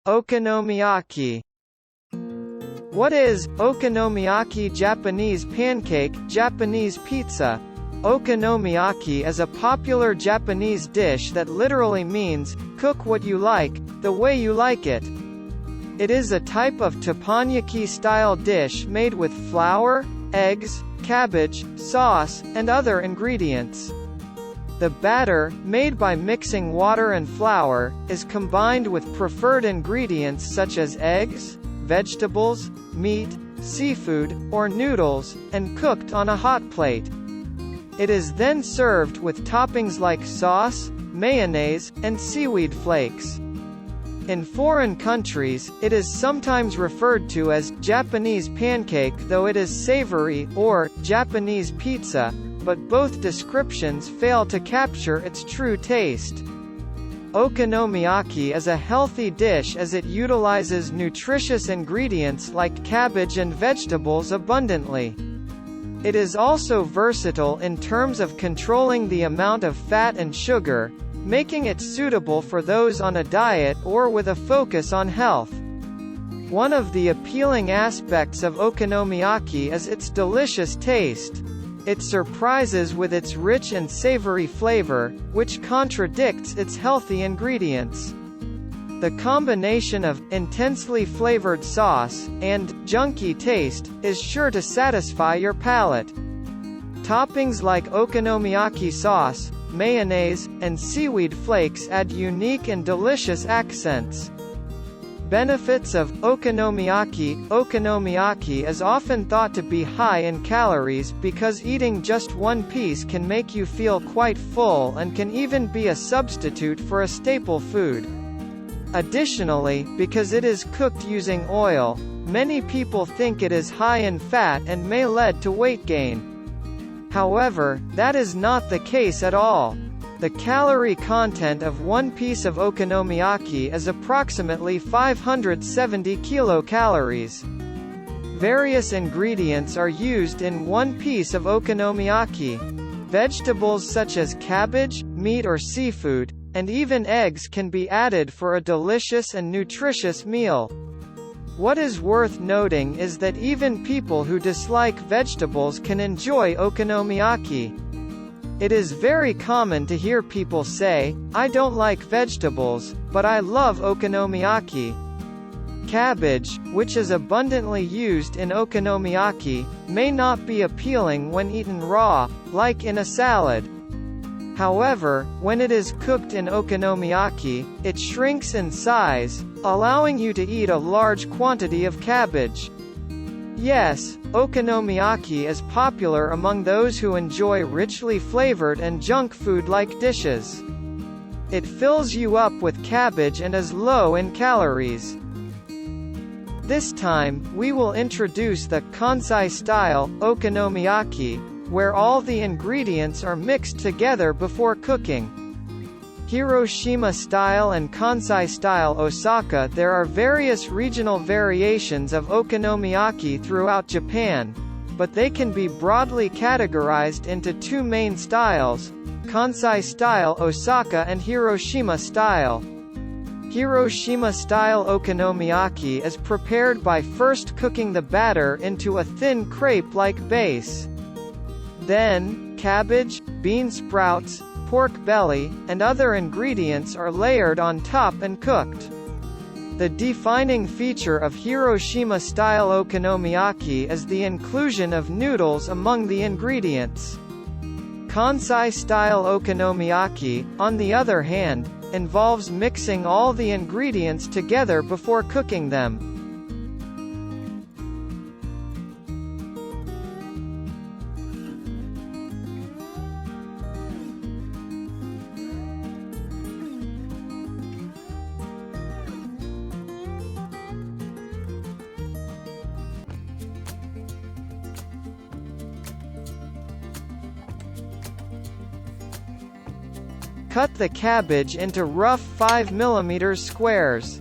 Okonomiyaki. What is okonomiyaki? Japanese pancake, Japanese pizza. Okonomiyaki is a popular Japanese dish that literally means, cook what you like, the way you like it. It is a type of teppanyaki-style dish made with flour, eggs, cabbage, sauce, and other ingredients. The batter, made by mixing water and flour, is combined with preferred ingredients such as eggs, vegetables, meat, seafood, or noodles, and cooked on a hot plate. It is then served with toppings like sauce, mayonnaise, and seaweed flakes. In foreign countries, it is sometimes referred to as Japanese pancake, though it is savory, or Japanese pizza, but both descriptions fail to capture its true taste. Okonomiyaki is a healthy dish as it utilizes nutritious ingredients like cabbage and vegetables abundantly. It is also versatile in terms of controlling the amount of fat and sugar, making it suitable for those on a diet or with a focus on health. One of the appealing aspects of okonomiyaki is its delicious taste. It surprises with its rich and savory flavor, which contradicts its healthy ingredients. The combination of intensely flavored sauce and junky taste is sure to satisfy your palate. Toppings like okonomiyaki sauce, mayonnaise, and seaweed flakes add unique and delicious accents. Benefits of okonomiyaki. Okonomiyaki is often thought to be high in calories because eating just one piece can make you feel quite full and can even be a substitute for a staple food. Additionally, because it is cooked using oil, many people think it is high in fat and may lead to weight gain. However, that is not the case at all. The calorie content of one piece of okonomiyaki is approximately 570 kilocalories. Various ingredients are used in one piece of okonomiyaki. Vegetables such as cabbage, meat or seafood, and even eggs can be added for a delicious and nutritious meal. What is worth noting is that even people who dislike vegetables can enjoy okonomiyaki. It is very common to hear people say, "I don't like vegetables, but I love okonomiyaki." Cabbage, which is abundantly used in okonomiyaki, may not be appealing when eaten raw, like in a salad. However, when it is cooked in okonomiyaki, it shrinks in size, allowing you to eat a large quantity of cabbage. Yes, okonomiyaki is popular among those who enjoy richly flavored and junk food-like dishes. It fills you up with cabbage and is low in calories. This time, we will introduce the Kansai-style okonomiyaki, where all the ingredients are mixed together before cooking. Hiroshima-style and Kansai-style Osaka. There are various regional variations of okonomiyaki throughout Japan, but they can be broadly categorized into two main styles: Kansai-style Osaka and Hiroshima-style. Hiroshima-style okonomiyaki is prepared by first cooking the batter into a thin crepe-like base. Then, cabbage, bean sprouts, pork belly, and other ingredients are layered on top and cooked. The defining feature of Hiroshima-style okonomiyaki is the inclusion of noodles among the ingredients. Kansai-style okonomiyaki, on the other hand, involves mixing all the ingredients together before cooking them. Cut the cabbage into rough 5 mm squares.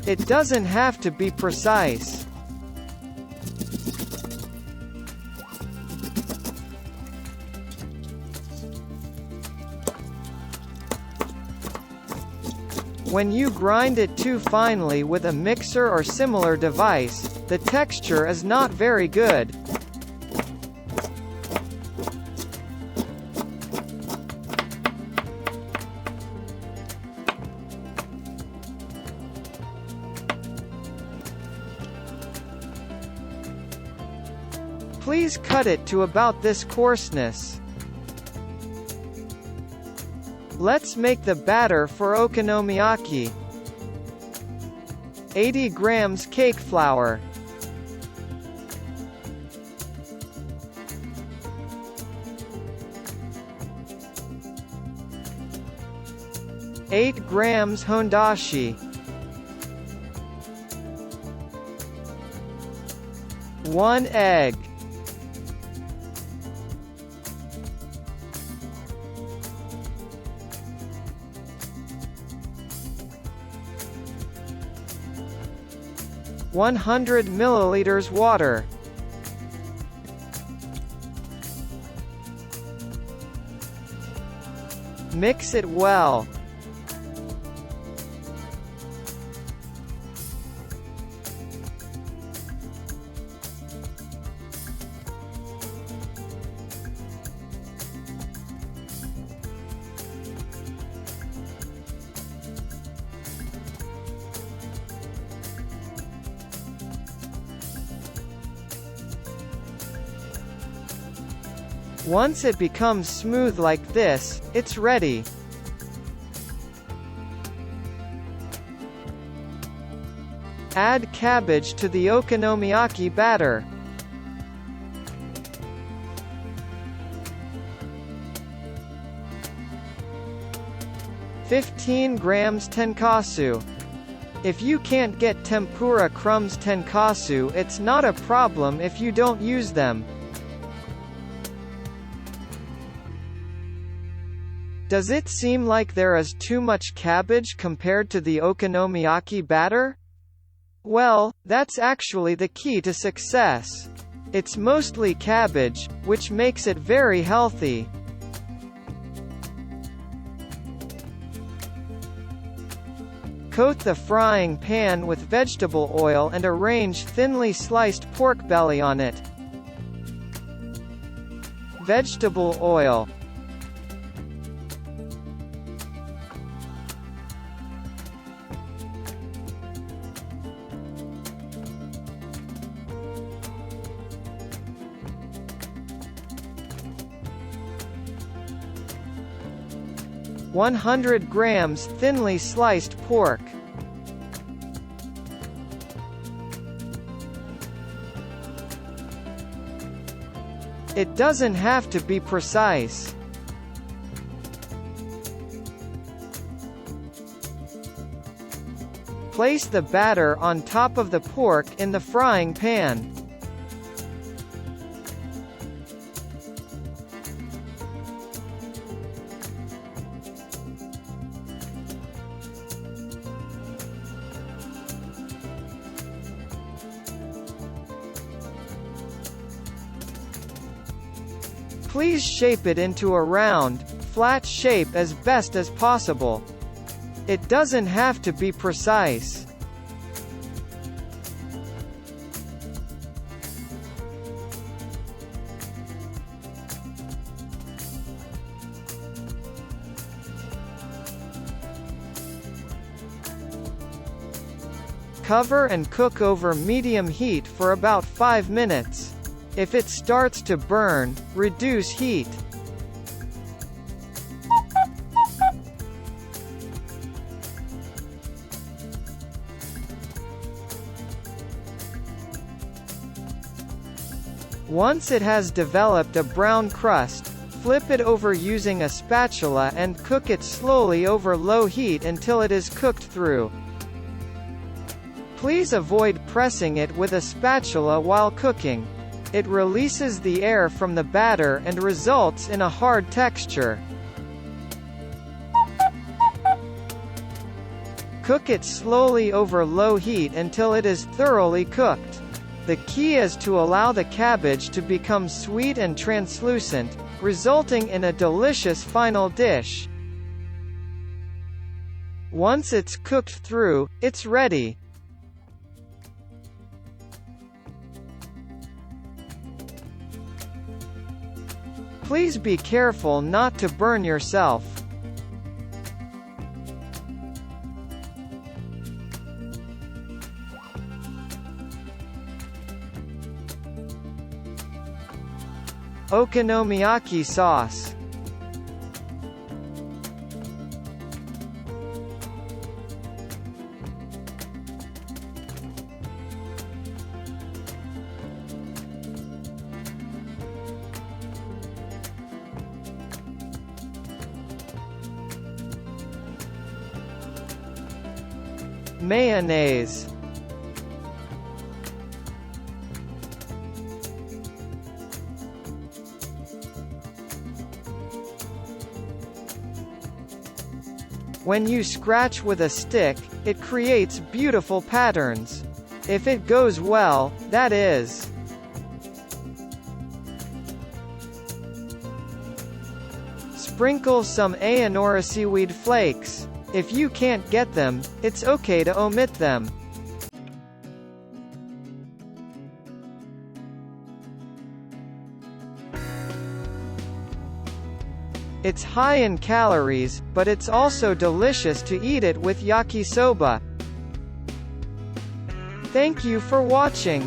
It doesn't have to be precise. When you grind it too finely with a mixer or similar device, the texture is not very good. Please cut it to about this coarseness. Let's make the batter for okonomiyaki. 80 grams cake flour. 8 grams hondashi. 1 egg. 100 milliliters water. Mix it well. Once it becomes smooth like this, it's ready. Add cabbage to the okonomiyaki batter. "15 grams tenkasu. If you can't get tempura crumbs tenkasu, it's not a problem if you don't use them. Does it seem like there is too much cabbage compared to the okonomiyaki batter? Well, that's actually the key to success. It's mostly cabbage, which makes it very healthy. Coat the frying pan with vegetable oil and arrange thinly sliced pork belly on it. Vegetable oil. "100 grams thinly sliced pork. It doesn't have to be precise. Place the batter on top of the pork in the frying pan. Please shape it into a round, flat shape as best as possible. It doesn't have to be precise. Cover and cook over medium heat for about 5 minutes. If it starts to burn, reduce heat. Once it has developed a brown crust, flip it over using a spatula and cook it slowly over low heat until it is cooked through. Please avoid pressing it with a spatula while cooking. It releases the air from the batter and results in a hard texture. Cook it slowly over low heat until it is thoroughly cooked. The key is to allow the cabbage to become sweet and translucent, resulting in a delicious final dish. Once it's cooked through, it's ready. Please be careful not to burn yourself. Okonomiyaki sauce. Mayonnaise. When you scratch with a stick, it creates beautiful patterns. If it goes well, that is. Sprinkle some Ajinomoto seaweed flakes. If you can't get them, it's okay to omit them. It's high in calories, but it's also delicious to eat it with yakisoba. Thank you for watching.